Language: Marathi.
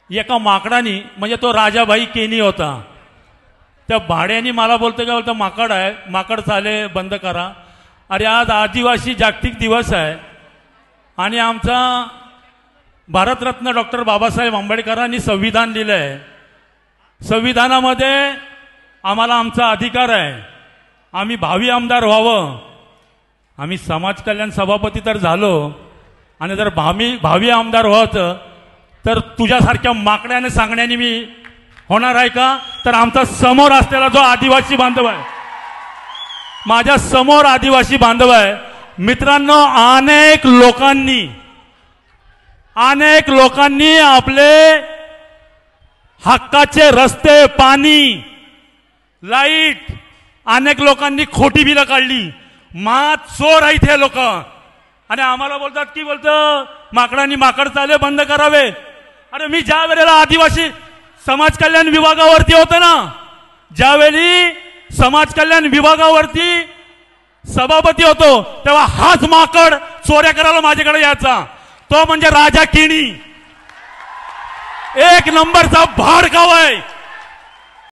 एका माकडानी म्हणजे तो राजाभाई केनी होता, त्या भाड्याने मला बोलतो का बोलतो माकड आहे, माकड चाले बंद करा. अरे आज आदिवासी जागतिक दिवस आहे आणि आमचा भारतरत्न डॉक्टर बाबासाहेब आंबेडकरांनी संविधान दिलं आहे. संविधानामध्ये आम्हाला आमचा अधिकार आहे, आम्ही भावी आमदार व्हावं. आम्ही समाज कल्याण सभापती तर झालो आणि जर भावी आमदार व्हायचं तर तुझ्यासारख्या माकड्याने सांगण्याने मी होणार आहे का? तर आमचा समोर असलेला जो आदिवासी बांधव आहे, माझ्या समोर आदिवासी बांधव आहे. मित्रांनो, अनेक लोकांनी आपले हक्काचे रस्ते, पाणी, लाईट, अनेक लोकांनी खोटी बिलं काढली. चोर आहेत हे लोक आणि आम्हाला बोलतात की माकडांनी माकड चाले बंद करावे. अरे मी ज्या वेळेला आदिवासी समाज कल्याण विभागावरती होतो ना, ज्यावेळी समाज कल्याण विभागावरती सभापती होतो, तेव्हा हाच माकड चोऱ्या करायला माझ्याकडे यायचा. तो म्हणजे राजा केनी, एक नंबरचा भाडकाव आहे.